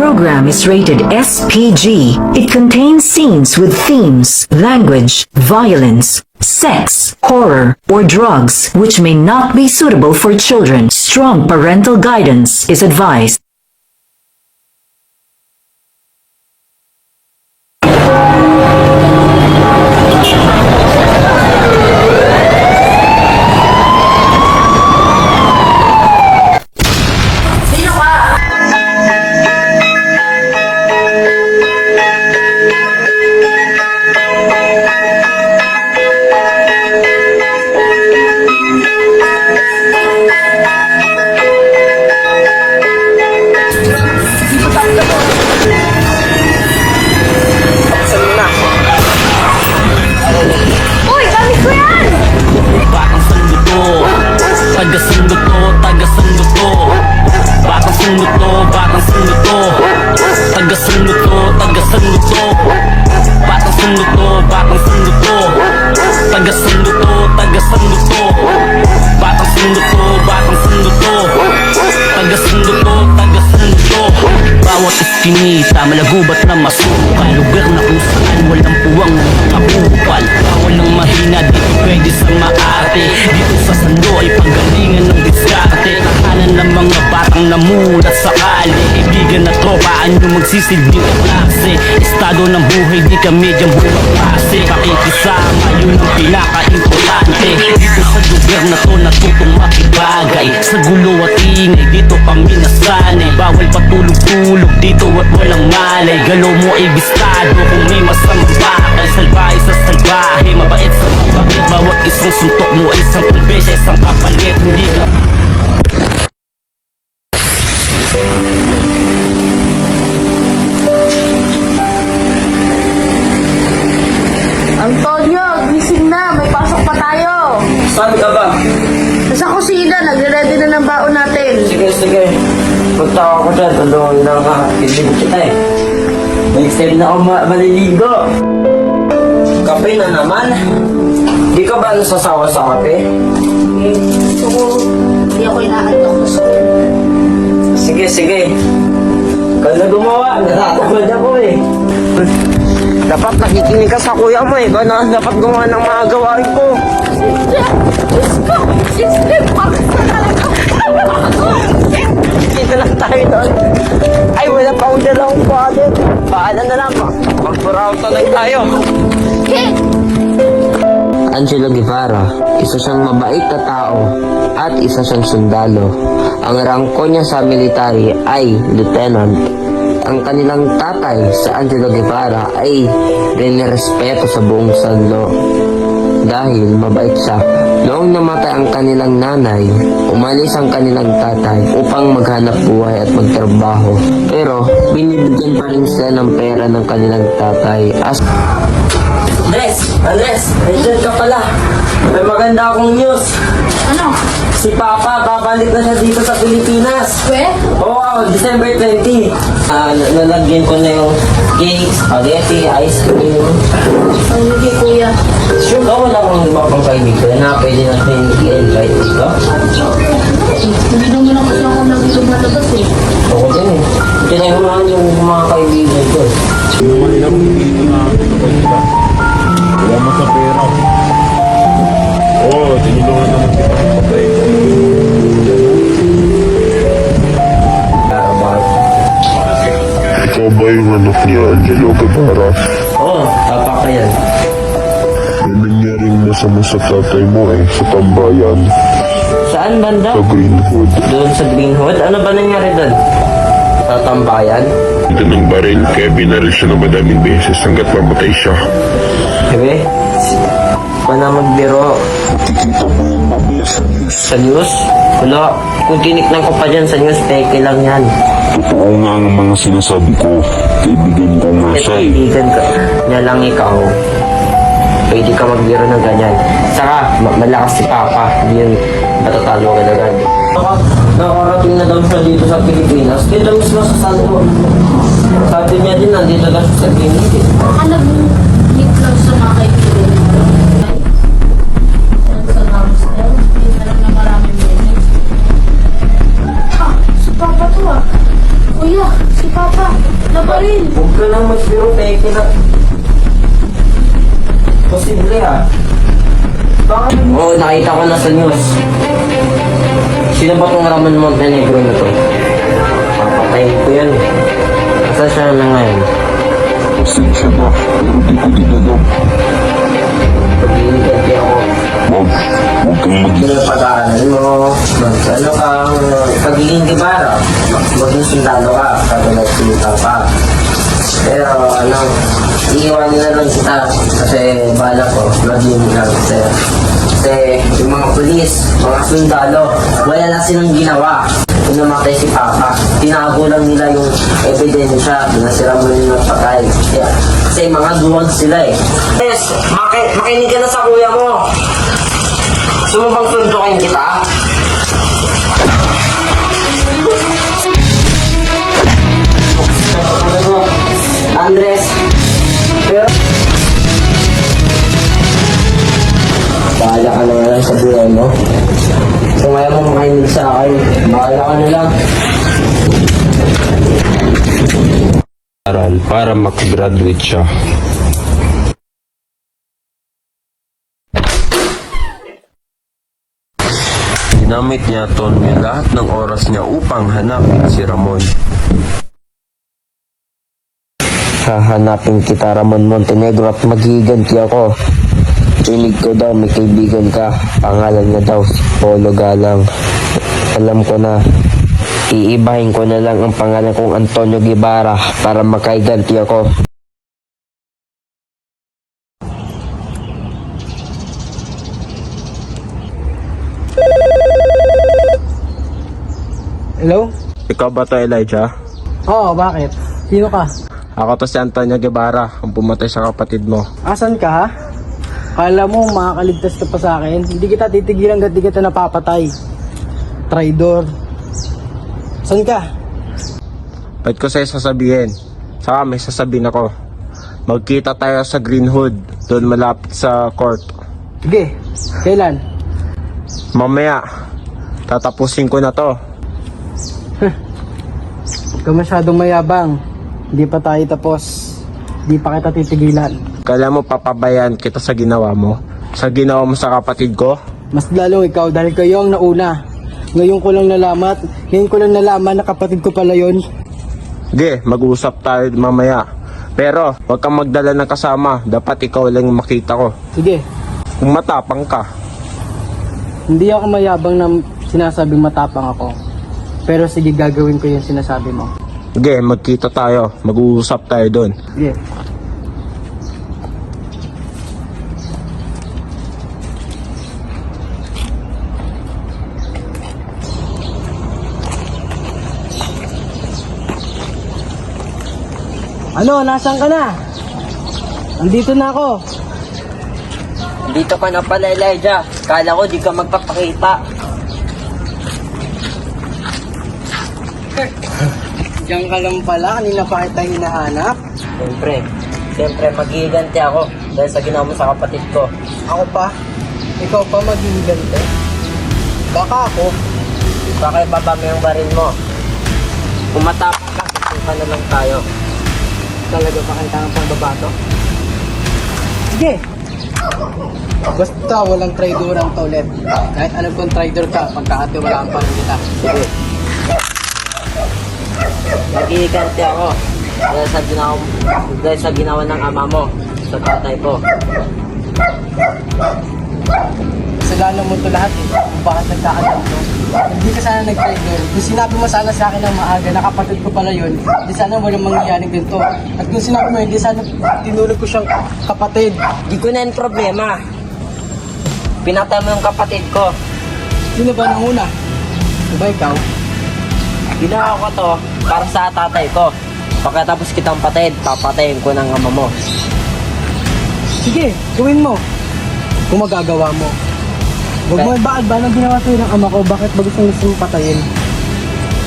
program is rated SPG. It contains scenes with themes, language, violence, sex, horror, or drugs, which may not be suitable for children. Strong parental guidance is advised. Kinita, malagubat na masukal, lugar na kung saan walang puwang mapupal. Bawal ng mahina, dito pwede sa maarte. Dito sa sando ay panggalingan ng diskarte. Kakanan ng mga batang namulat sa kali. Ibigan na tropa, ano magsisilbing klase. Estado ng buhay, di ka medyang bumaklase. Pakikisama, yun ang pinaka-importante. Dito sa lugar na to, natutong makibagay. Sa gulo at ingay, dito kami nasanay. Bawal patulog-tulog dito at walang malay. Galaw mo ay bistado kung may masamang bakal. Salbahe sa salbahe, mabait sa mabait. Bawat isang suntok mo ay isang pulbesya, isang kapalit. Hindi ka Antonio, gising na. May pasok pa tayo. Saan ka ba? Sa kusina, nagre-ready na ng baon natin. Sige. Punta ako dyan. Tulungan na ka. Kaibigan kita eh. Next time na ako maliligo. Kape na naman. Di ka ba nasasawa sa kape? Gusto ko, hindi ako inaantok. Gusto ko. Sige. Ikaw na gumawa. Natatamad ako eh. Dapat nakikinig ka sa kuya mo eh. Ikaw na dapat gumawa ng mga gawain ko. Dito lang tayo doon. Ay, wala pa akong dalawang wallet. Paalam na lang. Magpurauto lang tayo. Angelo Guevara, isa siyang mabait na tao at isa siyang sundalo. Ang rangko niya sa military ay lieutenant. Ang kanilang tatay sa Angelo Guevara ay rinirespeto sa buong Sanlo dahil mabait siya. Noong namatay ang kanilang nanay, umalis ang kanilang tatay upang maghanap buhay at magtrabaho. Pero binibigyan pa rin sila ng pera ng kanilang tatay Andres, nandiyan ka pala. May maganda akong news. Ano? Si Papa, babalik na siya dito sa Pilipinas. Oo, December 20. Nalagyan ko na yung cake, spaghetti, ice cream. Ay, hindi, kuya. Sure ka, wala akong iba pang kaibigan na pwede natin i-invite dito? Hindi naman ako siya ako nang lumalabas eh. Oo din eh. Tinayunan yung mga kaibigan ko. Wala mo sa pera. Oo, tinulungan naman kita ng patay. Ikaw ba yung anak ni Angelo Guevara? Oo, tapa ka yan. May nangyaring masama sa tatay mo sa tambayan, Saan banda? sa Greenwood. Doon sa Greenwood? Ano ba nangyari doon? Sa tambayan? Ito ng baril, kaya binaril siya ng madaming beses hanggat mamatay siya. Sabi? Pa na magbiro. Nakikita mo yung mamaya sa news. Sa news? Wala. Kung tiniknan ko pa dyan sa news, peke lang yan. Totoo nga ang mga sinasabi ko. Kaibigan ko nga siya eh. Kaibigan ka niya lang ikaw. Pwede ka magbiro ng ganyan. Saka, malakas si Papa. Hindi yun matatalo ka agad. Nakarating na daw siya dito sa Pilipinas. Dito mismo sa Santo. Sabi niya din, nandito daw siya sa clinic eh. Baka nag-meet lang sa mga kaibigan. Sa hamster, hindi na lang na maraming minutes. Si Papa to ah. Kuya, si Papa. baril! Huwag ka lang magbiro, peke na. Posible ah. Bakit? Oo, nakita ko na sa news. Sino ba tong Ramon Montenegro na to? Papatayin ko yan. Asa siya na ngayon? Pasensya na, pero di ko din alam. Pag-iingat ako. Huwag kang Pinapag-aaral mo, ano kang pagiging gibara, maging sundalo ka, katulad sinita pa. Pero ano, iiwanin na lang kita kasi bala ko, maging lang sir. Kasi yung mga pulis, mga sundalo, wala na silang ginawa. Kung namatay si Papa, tinago lang nila yung ebidensya na sila mo yung nagpatay. Kasi mga duwag sila eh. Yes, makinig ka na sa kuya mo. Gusto mo bang suntukin kita? Andres, pero... Bahala ka na nga lang sa buhay mo. Kung ayaw mo makinig sa akin, bahala ka na lang. Aral para makagraduate siya. Ginamit niya Tonyo lahat ng oras niya upang hanapin si Ramon. Hahanapin kita, Ramon Montenegro, at maghiganti ako. Rinig ko daw may kaibigan ka. Pangalan niya daw si Polo Galang. Alam ko na. Iibahin ko na lang ang pangalan kong Antonio Guevara para makaiganti ako. Hello? Ikaw ba to, Elijah? Oo, bakit? Sino ka? Ako to si Antonio Guevara, ang pumatay sa kapatid mo. Asan ka ha? Kala mo makakaligtas ka pa sa akin? Hindi kita titigilan hanggat di kita napapatay. Traidor. Saan ka? Ba't ko sa'yo sasabihin? Saka may sasabihin ako. Magkita tayo sa Green Hood, doon malapit sa court. Sige, kailan? Mamaya, tatapusin ko na to. Huwag ka masyadong mayabang. Hindi pa tayo tapos. Hindi pa kita titigilan. Kala mo papabayan kita sa ginawa mo? Sa ginawa mo sa kapatid ko? Mas lalong ikaw dahil kayo ang nauna. Ngayon ko lang nalaman na kapatid ko pala yon. Sige, mag-usap tayo mamaya. Pero, huwag kang magdala ng kasama. Dapat ikaw lang yung makita ko. Sige, Kung matapang ka. hindi ako mayabang na sinasabing matapang ako. Pero sige, gagawin ko yung sinasabi mo. Sige, magkita tayo. Mag-uusap tayo doon. Sige. Ano, nasaan ka na? Andito na ako. Dito ka na pala, Elijah. Kala ko di ka magpapakita. Diyan ka lang pala, kanina pa kita hinahanap. Siyempre, maghihiganti ako dahil sa ginawa mo sa kapatid ko. Ako pa? Ikaw pa maghihigante? Baka ako. Baka ibaba mo yung baril mo. Kung matapang ka, susukan na lang tayo. Talaga pa kailangan pang babato? Sige! Basta walang traidoran to ulit. Kahit alam kong traidor ka, pagkakatiwalaan pa rin kita. Sige. Maghihiganti ako dahil sa ginawa ng ama mo sa tatay ko. Kasalanan mo to lahat eh. Kung bakit nagkakaganto. Hindi ka sana nag-traidor. Kung sinabi mo sana sa akin ng maaga na kapatid ko pala yun, di sana walang mangyayaring ganito. At kung sinabi mo, hindi sana tinulog ko siyang kapatid. Di ko na yung problema. Pinatay mo yung kapatid ko. Sino ba nanguna? Diba ikaw? Ginawa ko to para sa tatay ko. Pagkatapos kitang patayin, papatayin ko ng ama mo. Sige, gawin mo. Kung magagawa mo. Huwag mo, bakit ba nang ginawa sa'yo ng ama ko? Bakit ba gusto mong patayin?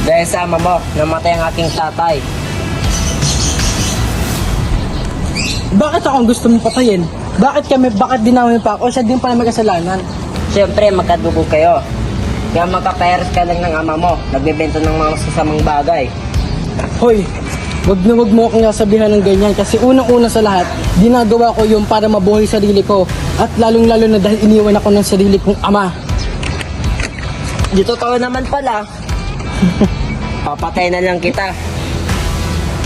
Dahil sa ama mo, namatay ang aking tatay. Bakit ako ang gusto mong patayin? Bakit dinamay pa ako? Siya din pala may kasalanan. Siyempre, magkadugo kayo. Kaya magkaperes ka lang ng ama mo. Nagbebenta ng mga sasamang bagay. Hoy, wag na wag mo akong sabihan ng ganyan kasi unang-una sa lahat, ginagawa ko yun para mabuhay sarili ko at lalong-lalo na dahil iniwan ako ng sarili kong ama. Di totoo naman pala. Papatay na lang kita.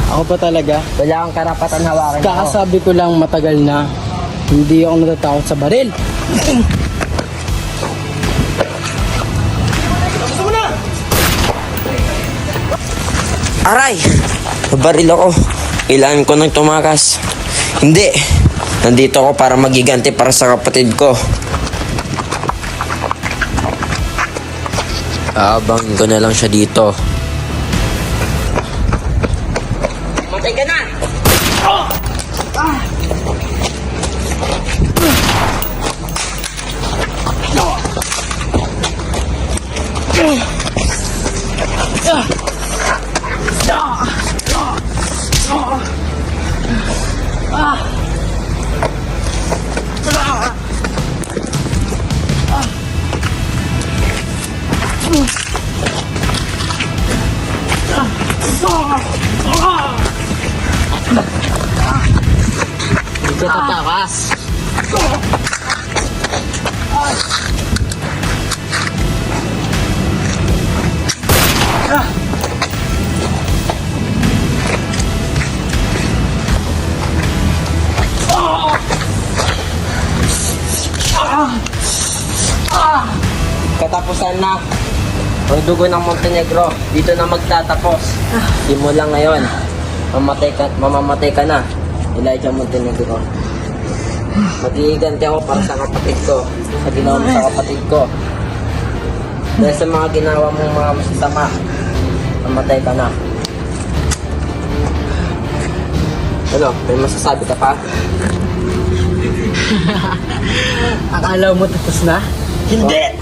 Ako pa talaga, Wala kang karapatan hawakin ako. kakasabi ko lang matagal na hindi ako natatakot sa baril. Aray! Nabaril ako. Kailangan ko nang tumakas. Hindi. Nandito ako para magiganti para sa kapatid ko. Aabangin ko na lang siya dito. Matay ka na! Hindi ka tatakas. Katapusan na. Ang dugo ng Montenegro, dito na magtatapos. Simula ngayon, mamamatay ka na, Elijah Montenegro. Mag-iiganti ako para sa kapatid ko, sa ginawa mo sa kapatid ko. Dahil sa mga ginawa mong mga masasama, mamatay ka na. Ano, may masasabi ka pa? Akala mo tapos na? Hindi!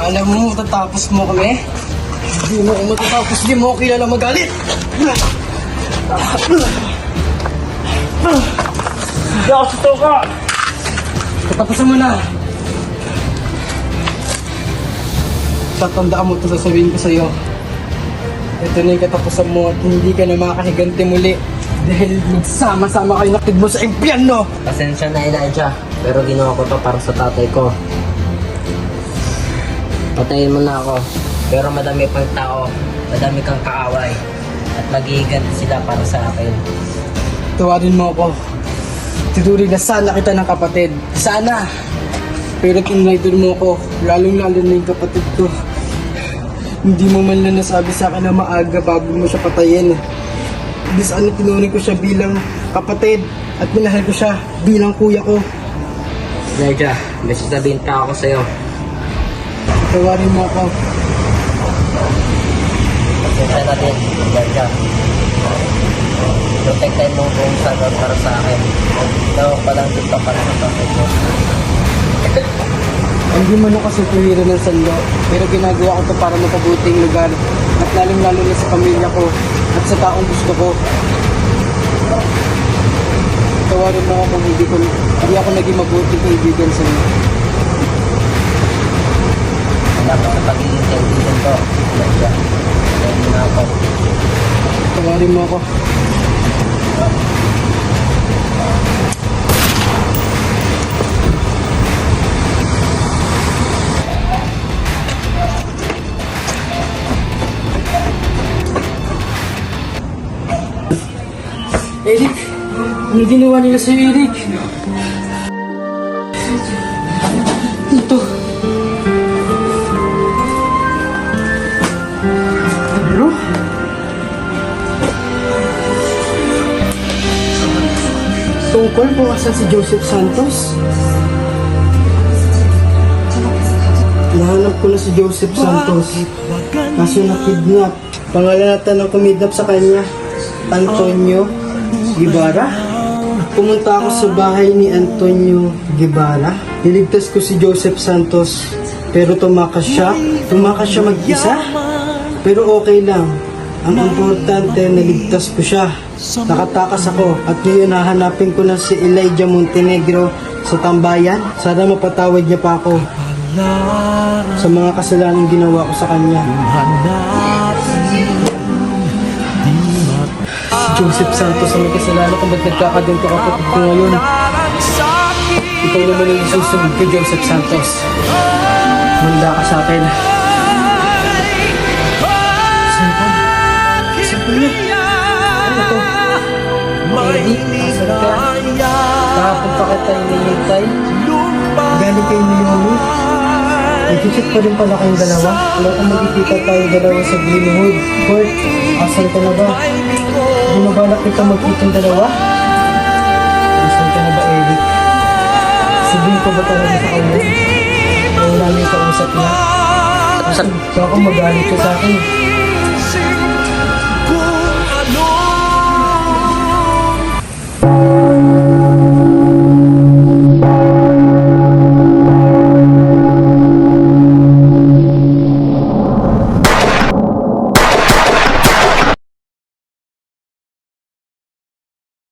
Alam mo, matatapos mo kami? Di mo ako matatapos, di mo ako kilala magalit! Hindi ako sutuka! Katapusan mo na! Tatandaan mo ito, sasabihin ko sa'yo. Ito na yung katapusan mo at hindi ka na makahiganti muli dahil magsama-sama kayo nakid mo sa impyerno! Pasensya na, Elijah, pero ginawa ko to para sa tatay ko. Patayin mo na ako, pero madami pang tao, madami kang kaaway, at maghihiganti sila para sa akin. Tawarin mo ako. Tinuring na sana kita ng kapatid. Sana! Pero tinraidor mo ako, lalong-lalo na yung kapatid ko. Hindi mo man lang nasabi sa akin na maaga bago mo siya patayin. Hindi sana tinuring ko siya bilang kapatid at minahal ko siya bilang kuya ko. Elijah, may sasabihin pa ako sa'yo. Tawarin mo ako. Pasensya na din, Elijah. Protektahin mo kung saan para sa akin. Ikaw palang dito para sa tatay ko. Hindi man ako sa tuwira ng sando, pero ginagawa ko to para mapabuting lugar at lalong-lalo na sa pamilya ko at sa taong gusto ko. Tawarin mo ako kung hindi ako naging mabuting kaibigan sa iyo. Salamat sa pagiging kaibigan ko, Elijah. Patayin mo na ako. Tawarin mo ako. Eric, ano ginawa nila sa'yo, Eric? Ito. Bro? Tungkol kung asan si Joseph Santos? Nahanap ko na si Joseph Santos. Kaso na-kidnap. Pangalanatan ng kumidnap sa kanya, Antonio Guevara. Pumunta ako sa bahay ni Antonio Guevara. Niligtas ko si Joseph Santos. Pero tumakas siya mag-isa. Pero okay lang. Ang importante, naligtas ko siya. Nakatakas ako at ngayon hahanapin ko na si Elijah Montenegro sa tambayan. Sana mapatawad niya pa ako sa mga kasalanan ginawa ko sa kanya. Si Joseph Santos ang may kasalanan kung ba't nagkakaganto kapatid ko ngayon. Ikaw naman ang susunod ko, Joseph Santos. Manda ka sa akin. Cellphone? Cellphone niya? Ano to? Eddie, asan ka? Kahapon pa kita inihintay. Galing kayo ni Lolo. Nag-chat pa rin pala kayong dalawa. Wala kang magkikita tayo dalawa sa Greenwood Court. Asan ka na ba? Bumabalak kita magkitang dalawa? Asan ka na ba, Eric? Sabihin ko ba talaga sa kanya? O namin kausap niya? Baka magalit siya sa akin.